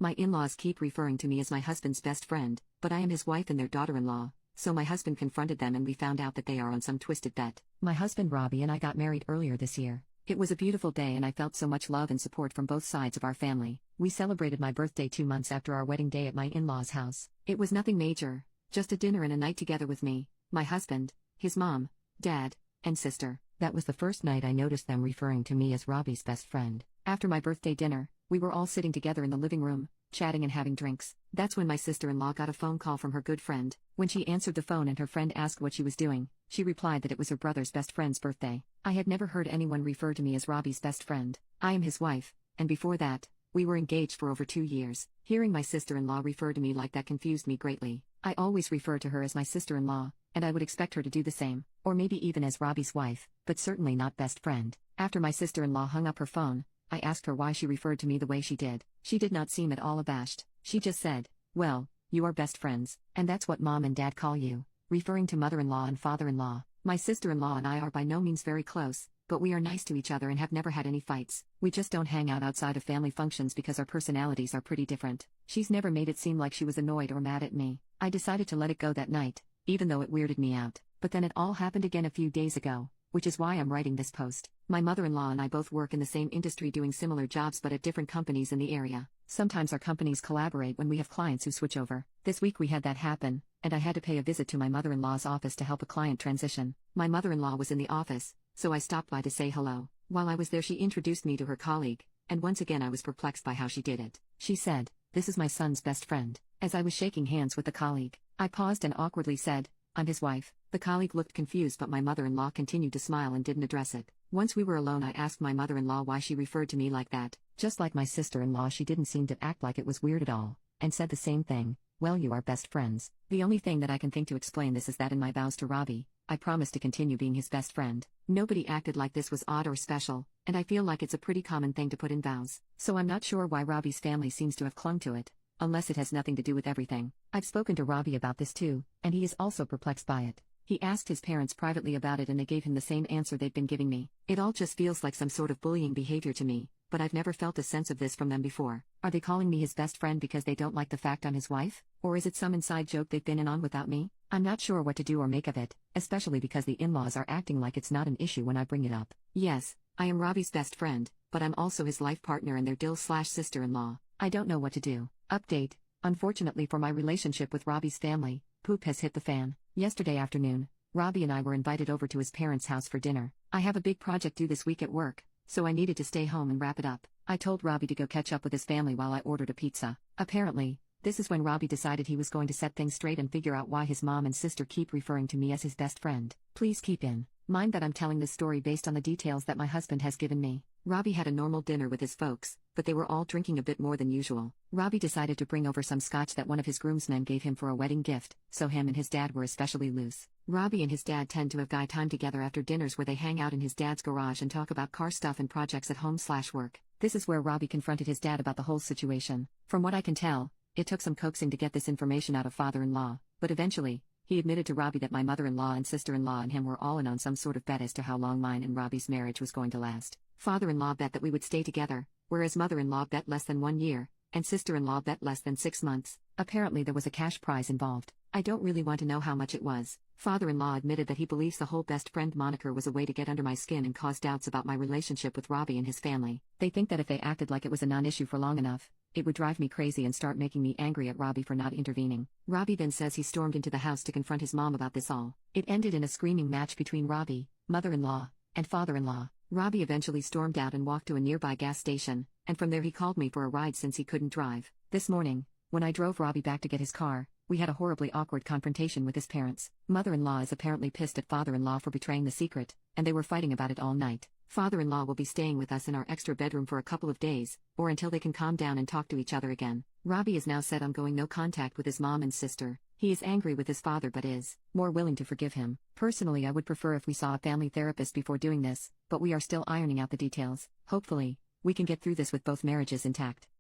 My in-laws keep referring to me as my husband's best friend, but I am his wife and their daughter-in-law, so my husband confronted them and we found out that they are on some twisted bet. My husband Robbie and I got married earlier this year. It was a beautiful day and I felt so much love and support from both sides of our family. We celebrated my birthday 2 months after our wedding day at my in-laws' house. It was nothing major, just a dinner and a night together with me, my husband, his mom, dad, and sister. That was the first night I noticed them referring to me as Robbie's best friend. After my birthday dinner, we were all sitting together in the living room, chatting and having drinks. That's when my sister-in-law got a phone call from her good friend. When she answered the phone and her friend asked what she was doing, she replied that it was her brother's best friend's birthday. I had never heard anyone refer to me as Robbie's best friend. I am his wife, and before that, we were engaged for over 2 years. Hearing my sister-in-law refer to me like that confused me greatly. I always refer to her as my sister-in-law, and I would expect her to do the same, or maybe even as Robbie's wife, but certainly not best friend. After my sister-in-law hung up her phone, I asked her why she referred to me the way she did. She did not seem at all abashed. She just said, "Well, you are best friends, and that's what mom and dad call you," referring to mother-in-law and father-in-law. My sister-in-law and I are by no means very close, but we are nice to each other and have never had any fights. We just don't hang out outside of family functions because our personalities are pretty different. She's never made it seem like she was annoyed or mad at me. I decided to let it go that night, even though it weirded me out. But then it all happened again a few days ago, which is why I'm writing this post. My mother-in-law and I both work in the same industry doing similar jobs but at different companies in the area. Sometimes our companies collaborate when we have clients who switch over. This week we had that happen, and I had to pay a visit to my mother-in-law's office to help a client transition. My mother-in-law was in the office, so I stopped by to say hello. While I was there she introduced me to her colleague, and once again I was perplexed by how she did it. She said, "This is my son's best friend." As I was shaking hands with the colleague, I paused and awkwardly said, "I'm his wife." The colleague looked confused but my mother-in-law continued to smile and didn't address it. Once we were alone I asked my mother-in-law why she referred to me like that. Just like my sister-in-law she didn't seem to act like it was weird at all, and said the same thing, "Well, you are best friends." The only thing that I can think to explain this is that in my vows to Robbie, I promised to continue being his best friend. Nobody acted like this was odd or special, and I feel like it's a pretty common thing to put in vows. So I'm not sure why Robbie's family seems to have clung to it, unless it has nothing to do with everything. I've spoken to Robbie about this too, and he is also perplexed by it. He asked his parents privately about it and they gave him the same answer they've been giving me. It all just feels like some sort of bullying behavior to me, but I've never felt a sense of this from them before. Are they calling me his best friend because they don't like the fact I'm his wife? Or is it some inside joke they've been in on without me? I'm not sure what to do or make of it, especially because the in-laws are acting like it's not an issue when I bring it up. Yes, I am Robbie's best friend, but I'm also his life partner and their dill/sister-in-law. I don't know what to do. Update: unfortunately for my relationship with Robbie's family, poop has hit the fan. Yesterday afternoon, Robbie and I were invited over to his parents' house for dinner. I have a big project due this week at work, so I needed to stay home and wrap it up. I told Robbie to go catch up with his family while I ordered a pizza. Apparently, this is when Robbie decided he was going to set things straight and figure out why his mom and sister keep referring to me as his best friend. Please keep in mind that I'm telling this story based on the details that my husband has given me. Robbie had a normal dinner with his folks, but they were all drinking a bit more than usual. Robbie decided to bring over some scotch that one of his groomsmen gave him for a wedding gift, so him and his dad were especially loose. Robbie and his dad tend to have guy time together after dinners where they hang out in his dad's garage and talk about car stuff and projects at home/work. This is where Robbie confronted his dad about the whole situation. From what I can tell, it took some coaxing to get this information out of father-in-law, but eventually, he admitted to Robbie that my mother-in-law and sister-in-law and him were all in on some sort of bet as to how long mine and Robbie's marriage was going to last. Father-in-law bet that we would stay together, whereas mother-in-law bet less than 1 year, and sister-in-law bet less than 6 months. Apparently there was a cash prize involved. I don't really want to know how much it was. Father-in-law admitted that he believes the whole best friend moniker was a way to get under my skin and cause doubts about my relationship with Robbie and his family. They think that if they acted like it was a non-issue for long enough, it would drive me crazy and start making me angry at Robbie for not intervening. Robbie then says he stormed into the house to confront his mom about this all. It ended in a screaming match between Robbie, mother-in-law, and father-in-law. Robbie eventually stormed out and walked to a nearby gas station, and from there he called me for a ride since he couldn't drive. This morning, when I drove Robbie back to get his car, we had a horribly awkward confrontation with his parents. Mother-in-law is apparently pissed at father-in-law for betraying the secret, and they were fighting about it all night. Father-in-law will be staying with us in our extra bedroom for a couple of days, or until they can calm down and talk to each other again. Robbie is now set on going no contact with his mom and sister. He is angry with his father but is more willing to forgive him. Personally, I would prefer if we saw a family therapist before doing this, but we are still ironing out the details. Hopefully, we can get through this with both marriages intact.